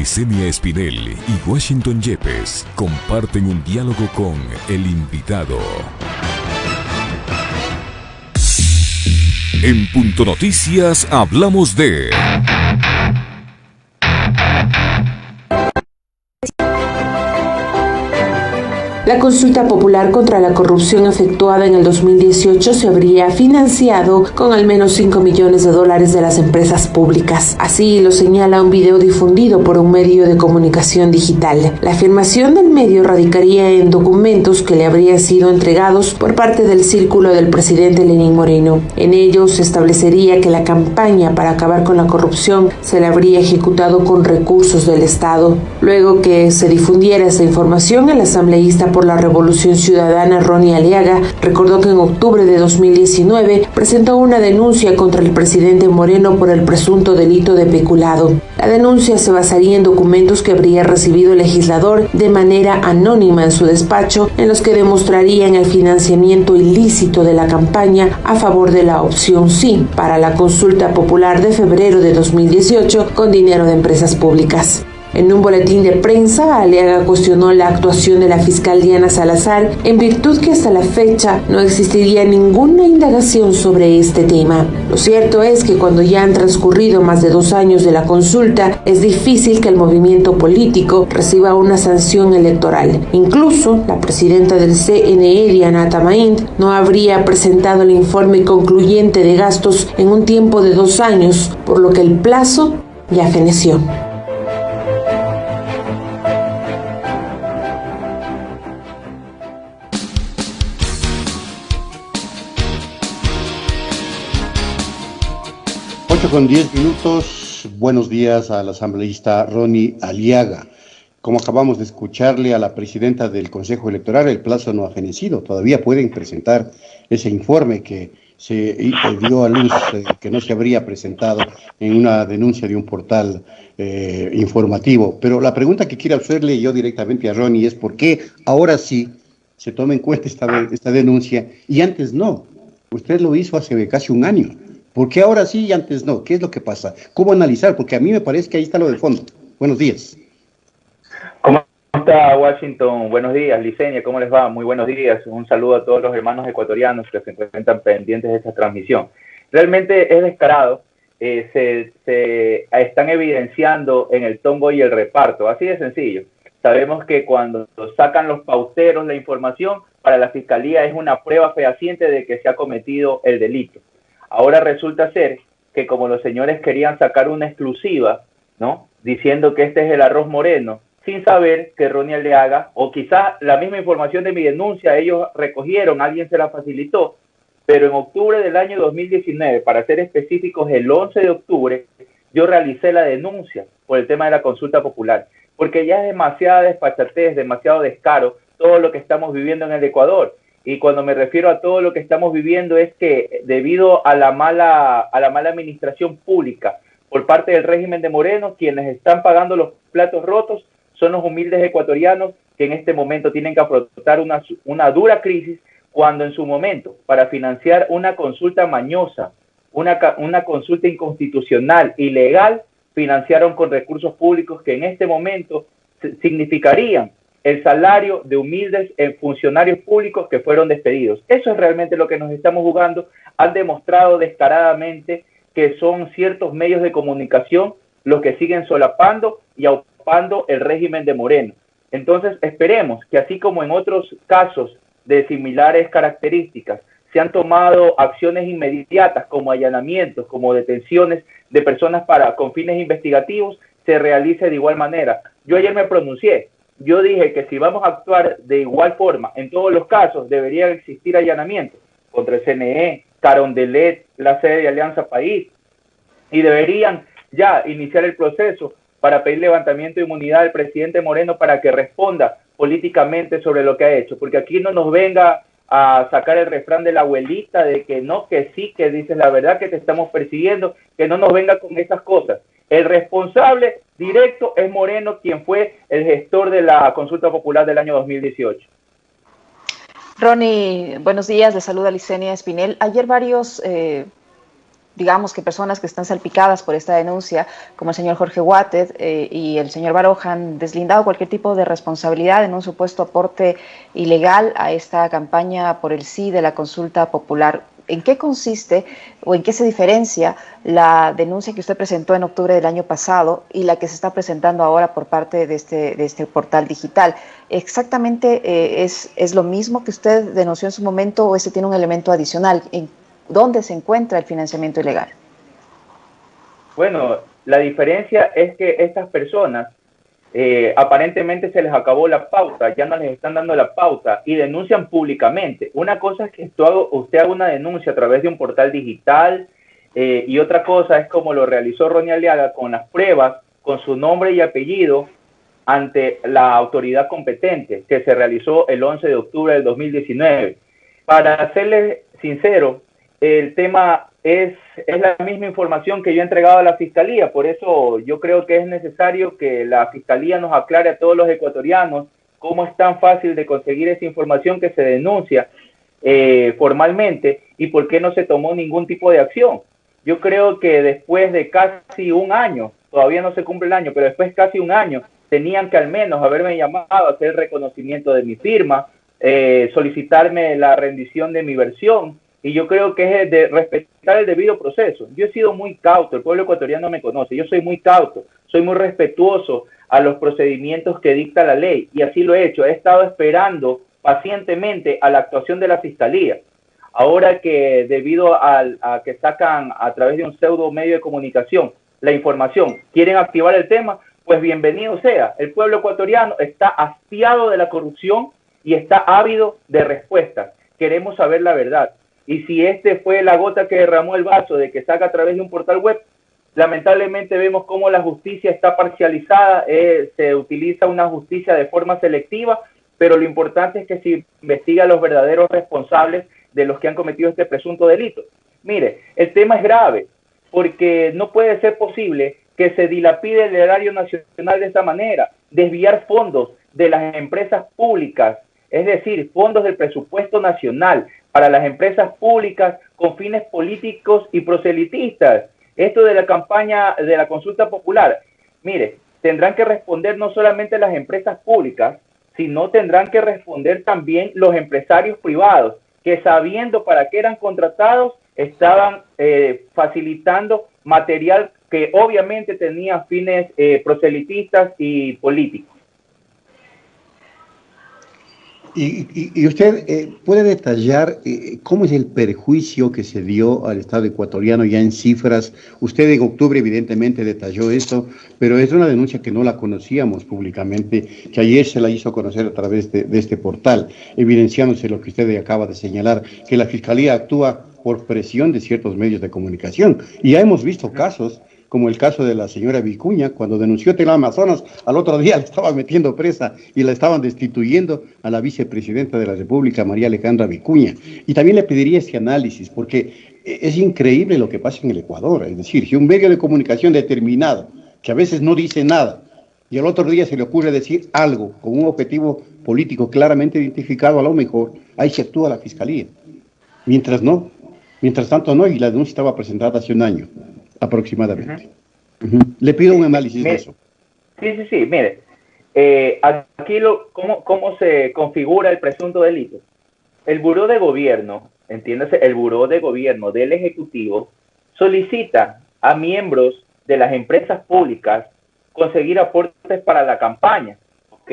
Licenia Espinel y Washington Yepes comparten un diálogo con el invitado. En Punto Noticias hablamos de... La consulta popular contra la corrupción efectuada en el 2018 se habría financiado con al menos $5 millones de las empresas públicas. Así lo señala un video difundido por un medio de comunicación digital. La afirmación del medio radicaría en documentos que le habrían sido entregados por parte del círculo del presidente Lenín Moreno. En ellos se establecería que la campaña para acabar con la corrupción se la habría ejecutado con recursos del Estado. Luego que se difundiera esta información, el asambleísta por la Revolución Ciudadana, Ronnie Aliaga, recordó que en octubre de 2019 presentó una denuncia contra el presidente Moreno por el presunto delito de peculado. La denuncia se basaría en documentos que habría recibido el legislador de manera anónima en su despacho, en los que demostrarían el financiamiento ilícito de la campaña a favor de la opción sí para la consulta popular de febrero de 2018 con dinero de empresas públicas. En un boletín de prensa, Aliaga cuestionó la actuación de la fiscal Diana Salazar, en virtud que hasta la fecha no existiría ninguna indagación sobre este tema. Lo cierto es que cuando ya han transcurrido más de 2 años de la consulta, es difícil que el movimiento político reciba una sanción electoral. Incluso, la presidenta del CNE, Diana Tamaint, no habría presentado el informe concluyente de gastos en un tiempo de 2 años, por lo que el plazo ya feneció. Con 10 minutos, buenos días al asambleísta Ronnie Aliaga. Como acabamos de escucharle a la presidenta del Consejo Electoral, el plazo no ha fenecido. Todavía pueden presentar ese informe que se dio a luz, que no se habría presentado en una denuncia de un portal informativo. Pero la pregunta que quiero hacerle yo directamente a Ronnie es ¿por qué ahora sí se toma en cuenta esta denuncia y antes no? Usted lo hizo hace casi un año. ¿Por qué ahora sí y antes no? ¿Qué es lo que pasa? ¿Cómo analizar? Porque a mí me parece que ahí está lo de fondo. Buenos días. ¿Cómo está Washington? Buenos días, Licenia, ¿cómo les va? Muy buenos días. Un saludo a todos los hermanos ecuatorianos que se encuentran pendientes de esta transmisión. Realmente es descarado. Se están evidenciando en el tombo y el reparto. Así de sencillo. Sabemos que cuando sacan los pauteros la información, para la Fiscalía es una prueba fehaciente de que se ha cometido el delito. Ahora resulta ser que como los señores querían sacar una exclusiva, ¿no? Diciendo que este es el arroz moreno, sin saber que Ronnie Aliaga, o quizá la misma información de mi denuncia, ellos recogieron, alguien se la facilitó, pero en octubre del año 2019, para ser específicos, el 11 de octubre, yo realicé la denuncia por el tema de la consulta popular, porque ya es demasiada desfachatez, demasiado descaro todo lo que estamos viviendo en el Ecuador. Y cuando me refiero a todo lo que estamos viviendo es que debido a la mala administración pública por parte del régimen de Moreno, quienes están pagando los platos rotos son los humildes ecuatorianos que en este momento tienen que afrontar una dura crisis, cuando en su momento, para financiar una consulta mañosa, una consulta inconstitucional, ilegal, financiaron con recursos públicos que en este momento significarían el salario de humildes funcionarios públicos que fueron despedidos. Eso es realmente lo que nos estamos jugando. Han demostrado descaradamente que son ciertos medios de comunicación los que siguen solapando y aupando el régimen de Moreno. Entonces esperemos que así como en otros casos de similares características se han tomado acciones inmediatas como allanamientos, como detenciones de personas con fines investigativos, se realice de igual manera. Yo ayer me pronuncié. Yo dije que si vamos a actuar de igual forma en todos los casos, debería existir allanamientos contra el CNE, Carondelet, la sede de Alianza País, y deberían ya iniciar el proceso para pedir levantamiento de inmunidad al presidente Moreno para que responda políticamente sobre lo que ha hecho, porque aquí no nos venga a sacar el refrán de la abuelita de que no, que sí, que dices la verdad, que te estamos persiguiendo, que no nos venga con esas cosas. El responsable directo es Moreno, quien fue el gestor de la consulta popular del año 2018. Ronnie, buenos días, le saluda Licenia Espinel. Ayer varios digamos que personas que están salpicadas por esta denuncia, como el señor Jorge Guáted y el señor Baroja, han deslindado cualquier tipo de responsabilidad en un supuesto aporte ilegal a esta campaña por el sí de la consulta popular. ¿En qué consiste o en qué se diferencia la denuncia que usted presentó en octubre del año pasado y la que se está presentando ahora por parte de este portal digital? ¿Exactamente es lo mismo que usted denunció en su momento o este tiene un elemento adicional? ¿En dónde se encuentra el financiamiento ilegal? Bueno, la diferencia es que estas personas aparentemente se les acabó la pauta, ya no les están dando la pauta y denuncian públicamente. Una cosa es que usted haga una denuncia a través de un portal digital y otra cosa es como lo realizó Ronnie Aliaga con las pruebas, con su nombre y apellido ante la autoridad competente que se realizó el 11 de octubre del 2019. Para serles sincero, el tema es la misma información que yo he entregado a la Fiscalía, por eso yo creo que es necesario que la Fiscalía nos aclare a todos los ecuatorianos cómo es tan fácil de conseguir esa información que se denuncia formalmente y por qué no se tomó ningún tipo de acción. Yo creo que después de casi un año, todavía no se cumple el año, pero después de casi un año, tenían que al menos haberme llamado a hacer el reconocimiento de mi firma, solicitarme la rendición de mi versión. Y yo creo que es de respetar el debido proceso. Yo he sido muy cauto, el pueblo ecuatoriano me conoce, yo soy muy cauto, soy muy respetuoso a los procedimientos que dicta la ley y así lo he hecho. He estado esperando pacientemente a la actuación de la Fiscalía. Ahora que debido a que sacan a través de un pseudo medio de comunicación la información, quieren activar el tema, pues bienvenido sea. El pueblo ecuatoriano está hastiado de la corrupción y está ávido de respuestas. Queremos saber la verdad. Y si este fue la gota que derramó el vaso de que saca a través de un portal web, lamentablemente vemos cómo la justicia está parcializada, se utiliza una justicia de forma selectiva, pero lo importante es que se investiga a los verdaderos responsables de los que han cometido este presunto delito. Mire, el tema es grave, porque no puede ser posible que se dilapide el erario nacional de esta manera, desviar fondos de las empresas públicas, es decir, fondos del presupuesto nacional para las empresas públicas con fines políticos y proselitistas. Esto de la campaña de la consulta popular, mire, tendrán que responder no solamente las empresas públicas, sino tendrán que responder también los empresarios privados, que sabiendo para qué eran contratados, estaban facilitando material que obviamente tenía fines proselitistas y políticos. Y usted puede detallar cómo es el perjuicio que se dio al Estado ecuatoriano ya en cifras. Usted en octubre evidentemente detalló esto, pero es una denuncia que no la conocíamos públicamente, que ayer se la hizo conocer a través de este portal, evidenciándose lo que usted acaba de señalar, que la Fiscalía actúa por presión de ciertos medios de comunicación. Y ya hemos visto casos, como el caso de la señora Vicuña, cuando denunció Teleamazonas, al otro día le estaban metiendo presa y la estaban destituyendo a la vicepresidenta de la República, María Alejandra Vicuña. Y también le pediría ese análisis, porque es increíble lo que pasa en el Ecuador. Es decir, si un medio de comunicación determinado, que a veces no dice nada, y al otro día se le ocurre decir algo con un objetivo político claramente identificado, a lo mejor, ahí se actúa la Fiscalía. Mientras tanto no, y la denuncia estaba presentada hace un año aproximadamente. Le pido un análisis de eso. Sí, mire, aquí ¿cómo se configura el presunto delito? El Buró de Gobierno, entiéndase, el Buró de Gobierno del Ejecutivo solicita a miembros de las empresas públicas conseguir aportes para la campaña, ¿ok?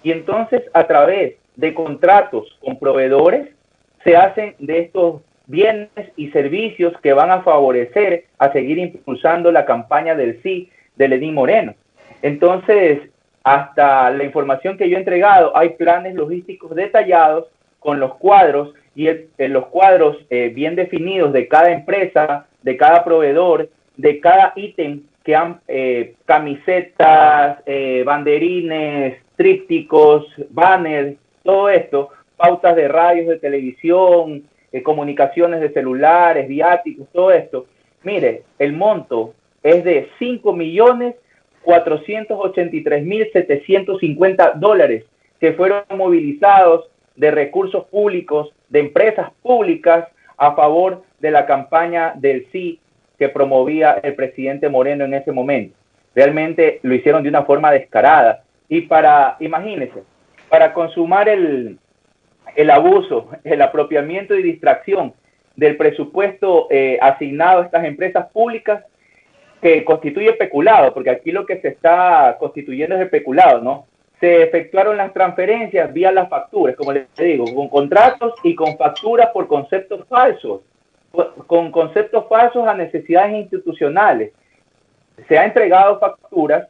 Y entonces a través de contratos con proveedores se hacen de estos bienes y servicios que van a favorecer a seguir impulsando la campaña del sí de Lenín Moreno. Entonces, hasta la información que yo he entregado, hay planes logísticos detallados con los cuadros y los cuadros bien definidos de cada empresa, de cada proveedor, de cada ítem que han camisetas, banderines, trípticos, banners, todo esto, pautas de radios, de televisión, comunicaciones de celulares, viáticos, todo esto. Mire, el monto es de $5.483.750 que fueron movilizados de recursos públicos, de empresas públicas, a favor de la campaña del sí que promovía el presidente Moreno en ese momento. Realmente lo hicieron de una forma descarada. Y imagínense, para consumar el abuso, el apropiamiento y distracción del presupuesto asignado a estas empresas públicas, que constituye peculado, porque aquí lo que se está constituyendo es el peculado, ¿no? Se efectuaron las transferencias vía las facturas, como les digo, con contratos y con facturas por conceptos falsos, a necesidades institucionales. Se han entregado facturas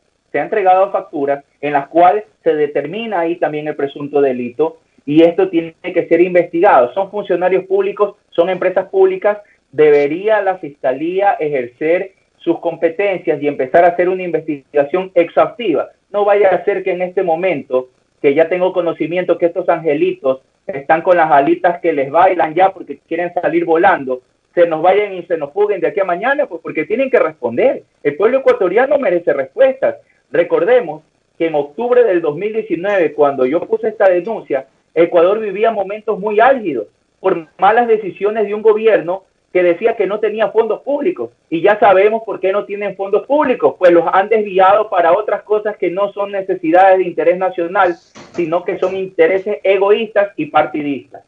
en las cuales se determina ahí también el presunto delito, y esto tiene que ser investigado. Son funcionarios públicos, son empresas públicas, debería la Fiscalía ejercer sus competencias y empezar a hacer una investigación exhaustiva. No vaya a ser que en este momento, que ya tengo conocimiento que estos angelitos están con las alitas que les bailan ya porque quieren salir volando, se nos vayan y se nos fuguen de aquí a mañana, pues porque tienen que responder. El pueblo ecuatoriano merece respuestas. Recordemos que en octubre del 2019, cuando yo puse esta denuncia, Ecuador vivía momentos muy álgidos por malas decisiones de un gobierno que decía que no tenía fondos públicos, y ya sabemos por qué no tienen fondos públicos, pues los han desviado para otras cosas que no son necesidades de interés nacional, sino que son intereses egoístas y partidistas.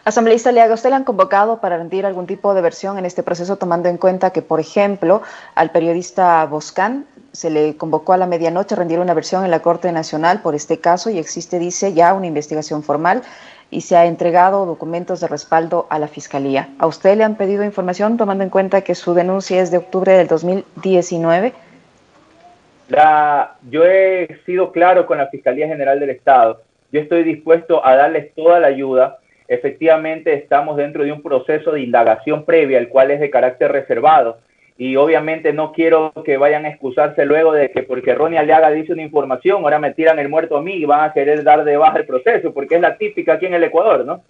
Asambleísta Aliaga, ¿usted le han convocado para rendir algún tipo de versión en este proceso, tomando en cuenta que, por ejemplo, al periodista Boscán se le convocó a la medianoche a rendir una versión en la Corte Nacional por este caso y existe, dice, ya una investigación formal y se ha entregado documentos de respaldo a la Fiscalía? ¿A usted le han pedido información, tomando en cuenta que su denuncia es de octubre del 2019? Yo he sido claro con la Fiscalía General del Estado. Yo estoy dispuesto a darles toda la ayuda. Efectivamente, estamos dentro de un proceso de indagación previa, el cual es de carácter reservado. Y obviamente no quiero que vayan a excusarse luego de que porque Ronnie Aliaga dice una información, ahora me tiran el muerto a mí y van a querer dar de baja el proceso, porque es la típica aquí en el Ecuador, ¿no?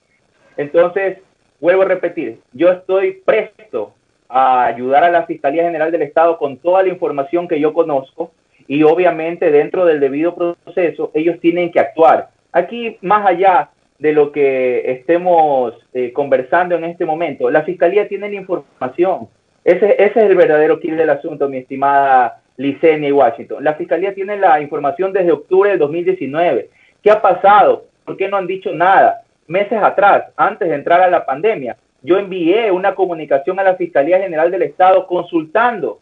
Entonces, vuelvo a repetir, yo estoy presto a ayudar a la Fiscalía General del Estado con toda la información que yo conozco, y obviamente dentro del debido proceso ellos tienen que actuar. Aquí, más allá de lo que estemos conversando en este momento, la Fiscalía tiene la información. Ese es el verdadero quid del asunto, mi estimada Licenia y Washington. La Fiscalía tiene la información desde octubre del 2019. ¿Qué ha pasado? ¿Por qué no han dicho nada? Meses atrás, antes de entrar a la pandemia, yo envié una comunicación a la Fiscalía General del Estado consultando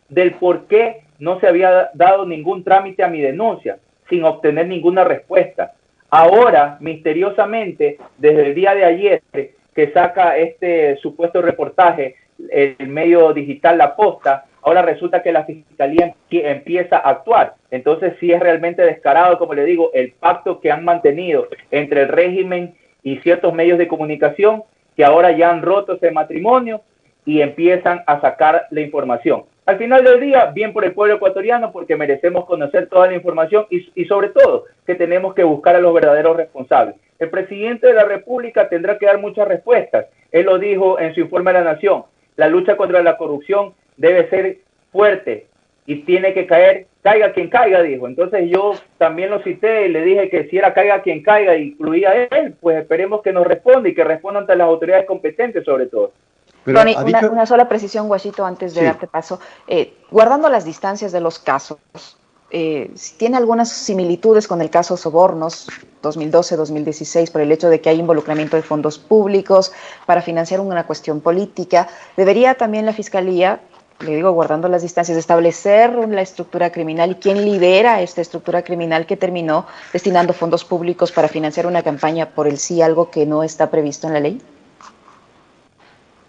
del por qué no se había dado ningún trámite a mi denuncia, sin obtener ninguna respuesta. Ahora, misteriosamente, desde el día de ayer, que saca este supuesto reportaje, el medio digital La Posta, ahora resulta que la Fiscalía empieza a actuar. Entonces sí es realmente descarado, como le digo, el pacto que han mantenido entre el régimen y ciertos medios de comunicación, que ahora ya han roto ese matrimonio y empiezan a sacar la información. Al final del día, bien por el pueblo ecuatoriano, porque merecemos conocer toda la información y sobre todo que tenemos que buscar a los verdaderos responsables. El presidente de la República tendrá que dar muchas respuestas. Él lo dijo en su informe a la Nación. La lucha contra la corrupción debe ser fuerte y tiene que caer, caiga quien caiga, dijo. Entonces yo también lo cité y le dije que si era caiga quien caiga, incluía a él, pues esperemos que nos responda y que responda ante las autoridades competentes sobre todo. Ronnie, una sola precisión, Guachito, antes de darte paso. Guardando las distancias de los casos, ¿tiene algunas similitudes con el caso Sobornos 2012-2016 por el hecho de que hay involucramiento de fondos públicos para financiar una cuestión política? ¿Debería también la Fiscalía, le digo guardando las distancias, establecer la estructura criminal y quién lidera esta estructura criminal que terminó destinando fondos públicos para financiar una campaña por el sí, algo que no está previsto en la ley?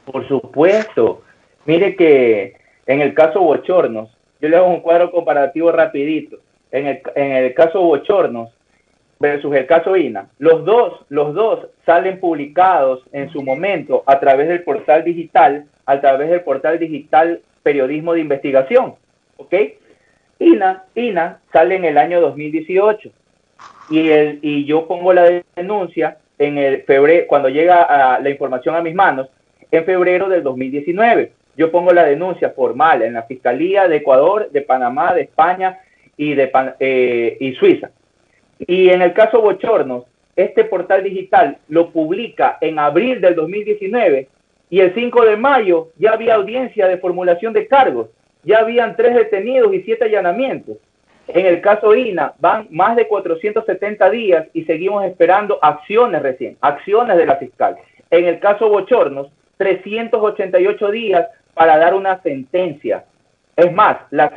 Por supuesto. Mire que en el caso Bochornos, yo le hago un cuadro comparativo rapidito. En el caso Bochornos versus el caso INA, los dos salen publicados en su momento a través del portal digital, Periodismo de Investigación, ¿ok? INA sale en el año 2018 y yo pongo la denuncia en el febrero, cuando llega la información a mis manos, en febrero del 2019. Yo pongo la denuncia formal en la Fiscalía de Ecuador, de Panamá, de España y Suiza. Y en el caso Bochornos, este portal digital lo publica en abril del 2019 y el 5 de mayo ya había audiencia de formulación de cargos, ya habían 3 detenidos y 7 allanamientos. En el caso INA van más de 470 días y seguimos esperando acciones de la fiscal. En el caso Bochornos, 388 días para dar una sentencia. Es más, la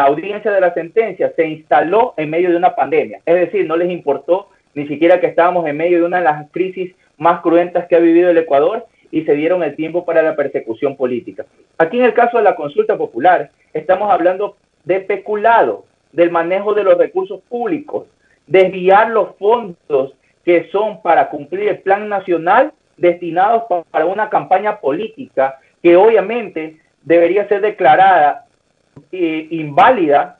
audiencia de la sentencia se instaló en medio de una pandemia. Es decir, no les importó ni siquiera que estábamos en medio de una de las crisis más cruentas que ha vivido el Ecuador y se dieron el tiempo para la persecución política. Aquí en el caso de la consulta popular, estamos hablando de peculado, del manejo de los recursos públicos, desviar los fondos que son para cumplir el plan nacional destinados para una campaña política que obviamente debería ser declarada inválida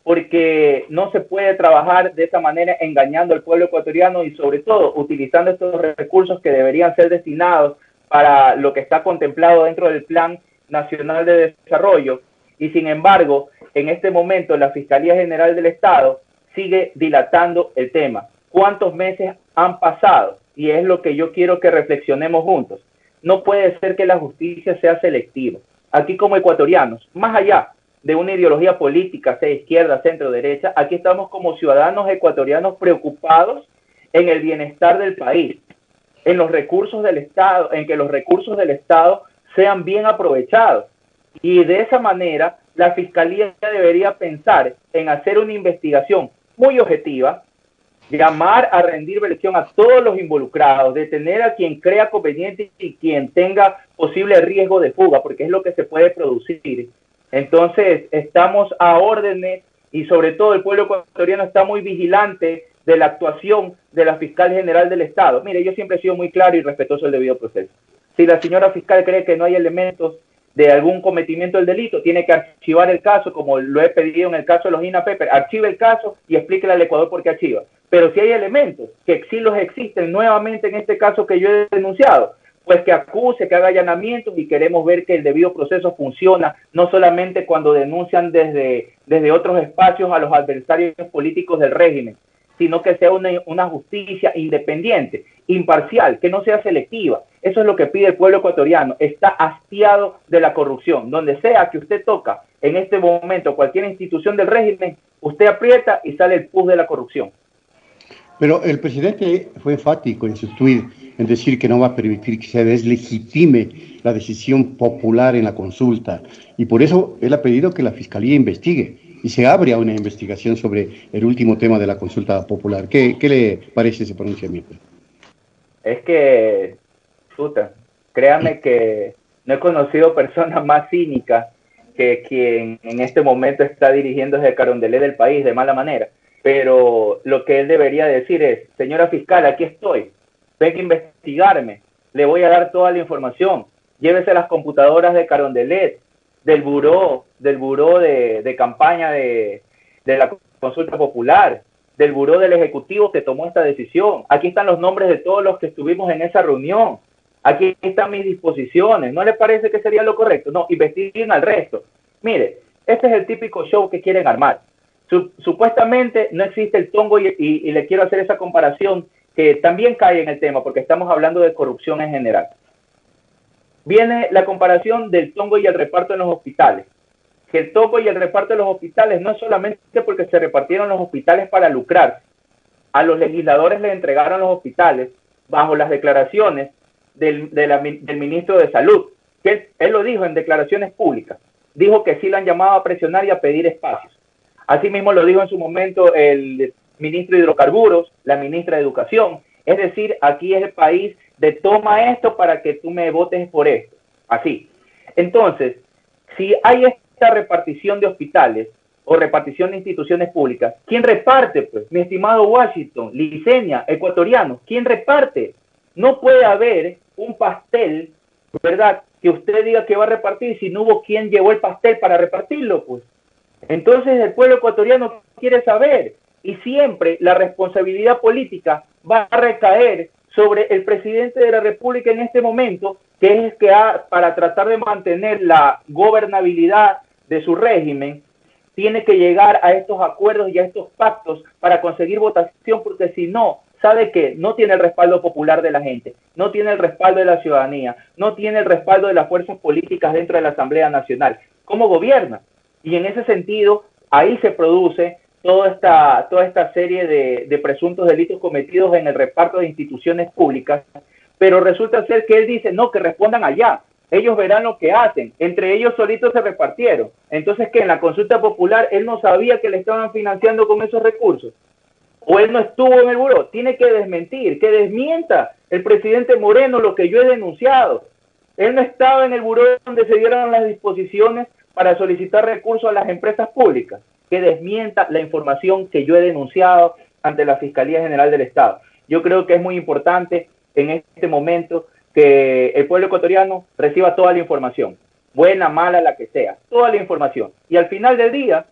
porque no se puede trabajar de esa manera engañando al pueblo ecuatoriano y sobre todo utilizando estos recursos que deberían ser destinados para lo que está contemplado dentro del Plan Nacional de Desarrollo. Y sin embargo, en este momento la Fiscalía General del Estado sigue dilatando el tema. ¿Cuántos meses han pasado? Y es lo que yo quiero que reflexionemos juntos. No puede ser que la justicia sea selectiva. Aquí como ecuatorianos, más allá de una ideología política, sea izquierda, centro, derecha, aquí estamos como ciudadanos ecuatorianos preocupados en el bienestar del país, en los recursos del Estado, en que los recursos del Estado sean bien aprovechados. Y de esa manera, la Fiscalía debería pensar en hacer una investigación muy objetiva, llamar a rendir versión a todos los involucrados, detener a quien crea conveniente y quien tenga posible riesgo de fuga, porque es lo que se puede producir. Entonces, estamos a órdenes y sobre todo el pueblo ecuatoriano está muy vigilante de la actuación de la Fiscal General del Estado. Mire, yo siempre he sido muy claro y respetuoso del debido proceso. Si la señora fiscal cree que no hay elementos de algún cometimiento del delito, tiene que archivar el caso, como lo he pedido en el caso de los INAPEPER, archive el caso y explíquele al Ecuador por qué archiva. Pero si hay elementos que sí los existen nuevamente en este caso que yo he denunciado, pues que acuse, que haga allanamientos y queremos ver que el debido proceso funciona, no solamente cuando denuncian desde otros espacios a los adversarios políticos del régimen, sino que sea una justicia independiente, imparcial, que no sea selectiva. Eso es lo que pide el pueblo ecuatoriano. Está hastiado de la corrupción. Donde sea que usted toca en este momento cualquier institución del régimen, usted aprieta y sale el pus de la corrupción. Pero el presidente fue enfático en su tuit en decir que no va a permitir que se deslegitime la decisión popular en la consulta. Y por eso él ha pedido que la Fiscalía investigue y se abre a una investigación sobre el último tema de la consulta popular. ¿Qué le parece ese pronunciamiento? Es que, créame que no he conocido persona más cínica que quien en este momento está dirigiendo desde Carondelet del país de mala manera. Pero lo que él debería decir es: señora fiscal, aquí estoy, venga a investigarme, le voy a dar toda la información, llévese las computadoras de Carondelet, del buró de campaña de la consulta popular, del buró del Ejecutivo que tomó esta decisión. Aquí están los nombres de todos los que estuvimos en esa reunión, aquí están mis disposiciones. ¿No le parece que sería lo correcto? No, investiguen al resto. Mire, este es el típico show que quieren armar. Supuestamente no existe el tongo y le quiero hacer esa comparación que también cae en el tema porque estamos hablando de corrupción en general. Viene la comparación del tongo y el reparto en los hospitales. Que el tongo y el reparto en los hospitales no es solamente porque se repartieron los hospitales para lucrar. A los legisladores les entregaron los hospitales bajo las declaraciones del ministro de Salud, que él lo dijo en declaraciones públicas. Dijo que sí le han llamado a presionar y a pedir espacios. Asimismo lo dijo en su momento el ministro de Hidrocarburos, la ministra de Educación. Es decir, aquí es el país de toma esto para que tú me votes por esto. Así. Entonces, si hay esta repartición de hospitales o repartición de instituciones públicas, ¿quién reparte? Pues, mi estimado Washington, Licenia, ecuatoriano, ¿quién reparte? No puede haber un pastel, ¿verdad?, que usted diga que va a repartir si no hubo quien llevó el pastel para repartirlo, pues. Entonces el pueblo ecuatoriano quiere saber y siempre la responsabilidad política va a recaer sobre el presidente de la República en este momento, que es el que para tratar de mantener la gobernabilidad de su régimen, tiene que llegar a estos acuerdos y a estos pactos para conseguir votación, porque si no, sabe que no tiene el respaldo popular de la gente, no tiene el respaldo de la ciudadanía, no tiene el respaldo de las fuerzas políticas dentro de la Asamblea Nacional. ¿Cómo gobierna? Y en ese sentido, ahí se produce toda esta serie de presuntos delitos cometidos en el reparto de instituciones públicas, pero resulta ser que él dice, no, que respondan allá, ellos verán lo que hacen, entre ellos solitos se repartieron. Entonces, que en la consulta popular él no sabía que le estaban financiando con esos recursos, o él no estuvo en el buró. Tiene que desmentir, que desmienta el presidente Moreno lo que yo he denunciado. Él no estaba en el buró donde se dieron las disposiciones para solicitar recursos a las empresas públicas. Que desmienta la información que yo he denunciado ante la Fiscalía General del Estado. Yo creo que es muy importante en este momento que el pueblo ecuatoriano reciba toda la información, buena, mala, la que sea, toda la información. Y al final del día,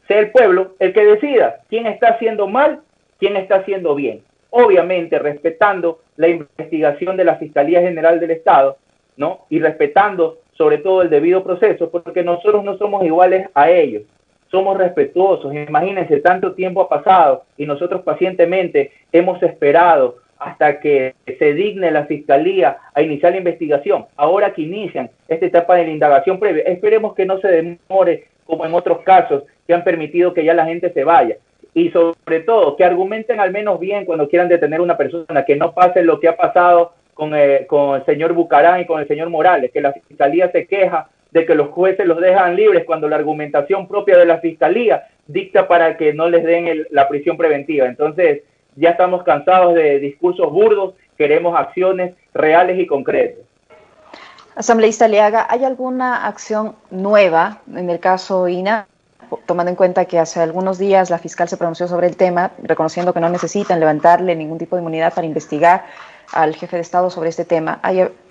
sea el pueblo el que decida quién está haciendo mal, quién está haciendo bien. Obviamente respetando la investigación de la Fiscalía General del Estado, ¿no? Y respetando sobre todo el debido proceso, porque nosotros no somos iguales a ellos. Somos respetuosos. Imagínense, tanto tiempo ha pasado y nosotros pacientemente hemos esperado hasta que se digne la Fiscalía a iniciar la investigación. Ahora que inician esta etapa de la indagación previa, esperemos que no se demore como en otros casos que han permitido que ya la gente se vaya. Y sobre todo, que argumenten al menos bien cuando quieran detener a una persona, que no pase lo que ha pasado con el señor Bucarán y con el señor Morales, que la Fiscalía se queja de que los jueces los dejan libres cuando la argumentación propia de la Fiscalía dicta para que no les den la prisión preventiva. Entonces, ya estamos cansados de discursos burdos, queremos acciones reales y concretas. Asambleísta Aliaga, ¿hay alguna acción nueva en el caso INA? Tomando en cuenta que hace algunos días la fiscal se pronunció sobre el tema, reconociendo que no necesitan levantarle ningún tipo de inmunidad para investigar al jefe de Estado sobre este tema.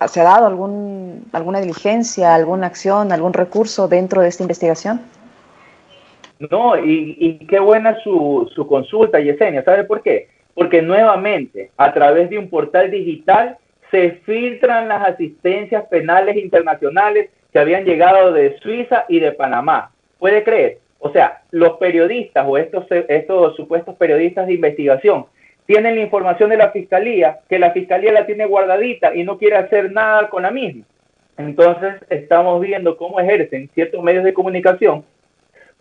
¿Se ha dado alguna diligencia, alguna acción, algún recurso dentro de esta investigación? No, y qué buena su consulta, Yesenia. ¿Sabe por qué? Porque nuevamente, a través de un portal digital, se filtran las asistencias penales internacionales que habían llegado de Suiza y de Panamá. ¿Puede creer? O sea, los periodistas o estos supuestos periodistas de investigación tienen la información de la Fiscalía, que la Fiscalía la tiene guardadita y no quiere hacer nada con la misma. Entonces, estamos viendo cómo ejercen ciertos medios de comunicación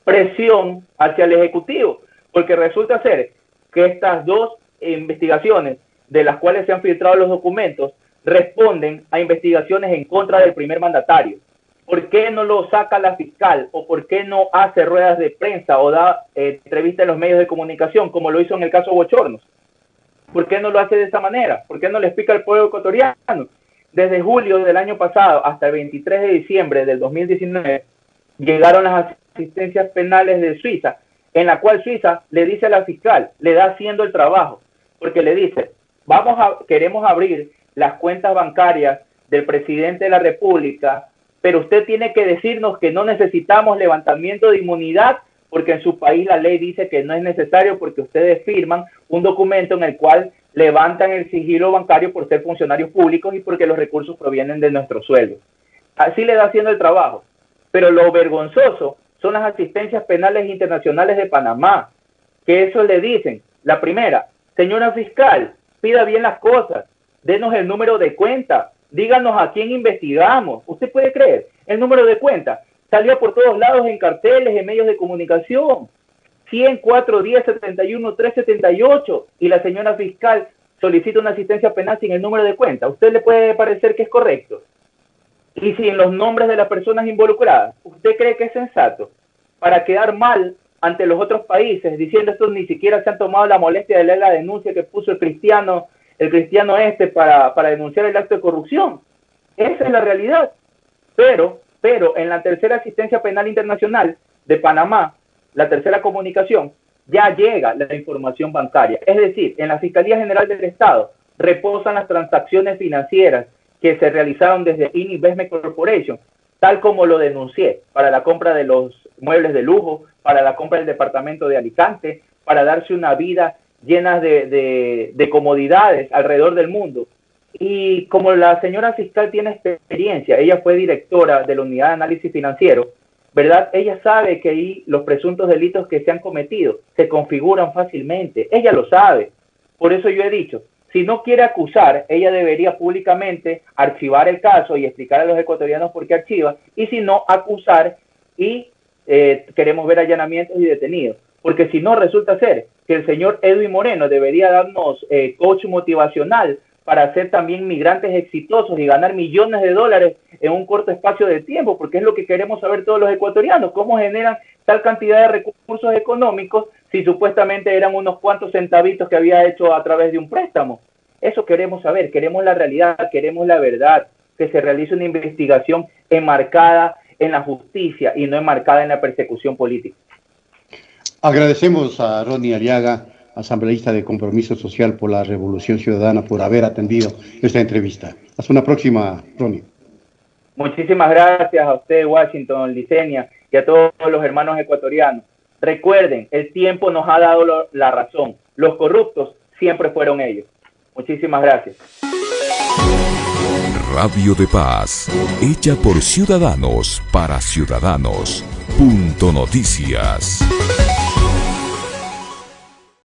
presión hacia el Ejecutivo, porque resulta ser que estas dos investigaciones de las cuales se han filtrado los documentos responden a investigaciones en contra del primer mandatario. ¿Por qué no lo saca la fiscal? ¿O por qué no hace ruedas de prensa o da entrevistas en los medios de comunicación, como lo hizo en el caso Bochornos? ¿Por qué no lo hace de esa manera? ¿Por qué no le explica al pueblo ecuatoriano? Desde julio del año pasado hasta el 23 de diciembre del 2019 llegaron las asistencias penales de Suiza, en la cual Suiza le dice a la fiscal, le da haciendo el trabajo, porque le dice, queremos abrir las cuentas bancarias del presidente de la República, pero usted tiene que decirnos que no necesitamos levantamiento de inmunidad, porque en su país la ley dice que no es necesario, porque ustedes firman un documento en el cual levantan el sigilo bancario por ser funcionarios públicos y porque los recursos provienen de nuestros sueldos. Así le da haciendo el trabajo. Pero lo vergonzoso son las asistencias penales internacionales de Panamá, que eso le dicen. La primera, señora fiscal, pida bien las cosas, denos el número de cuenta, díganos a quién investigamos. ¿Usted puede creer? El número de cuenta salió por todos lados en carteles, en medios de comunicación. 100, 4, 10, 71, 378, y la señora fiscal solicita una asistencia penal sin el número de cuenta. ¿A usted le puede parecer que es correcto? Y sin los nombres de las personas involucradas, ¿usted cree que es sensato? Para quedar mal ante los otros países, diciendo estos ni siquiera se han tomado la molestia de leer la denuncia que puso el cristiano para denunciar el acto de corrupción. Esa es la realidad. Pero en la tercera asistencia penal internacional de Panamá, la tercera comunicación, ya llega la información bancaria. Es decir, en la Fiscalía General del Estado reposan las transacciones financieras que se realizaron desde Investment Corporation, tal como lo denuncié, para la compra de los muebles de lujo, para la compra del departamento de Alicante, para darse una vida llena de comodidades alrededor del mundo. Y como la señora fiscal tiene experiencia, ella fue directora de la Unidad de Análisis Financiero, ¿verdad? Ella sabe que ahí los presuntos delitos que se han cometido se configuran fácilmente, ella lo sabe. Por eso yo he dicho, si no quiere acusar, ella debería públicamente archivar el caso y explicar a los ecuatorianos por qué archiva, y si no, acusar y queremos ver allanamientos y detenidos. Porque si no, resulta ser que el señor Edwin Moreno debería darnos coach motivacional para ser también migrantes exitosos y ganar millones de dólares en un corto espacio de tiempo, porque es lo que queremos saber todos los ecuatorianos, cómo generan tal cantidad de recursos económicos si supuestamente eran unos cuantos centavitos que había hecho a través de un préstamo. Eso queremos saber, queremos la realidad, queremos la verdad, que se realice una investigación enmarcada en la justicia y no enmarcada en la persecución política. Agradecemos a Ronnie Aliaga, asambleísta de Compromiso Social por la Revolución Ciudadana, por haber atendido esta entrevista. Hasta una próxima, Ronnie. Muchísimas gracias a usted, Washington, Licenia, y a todos los hermanos ecuatorianos. Recuerden, el tiempo nos ha dado la razón. Los corruptos siempre fueron ellos. Muchísimas gracias. Radio de Paz, hecha por ciudadanos para ciudadanos. Punto Noticias.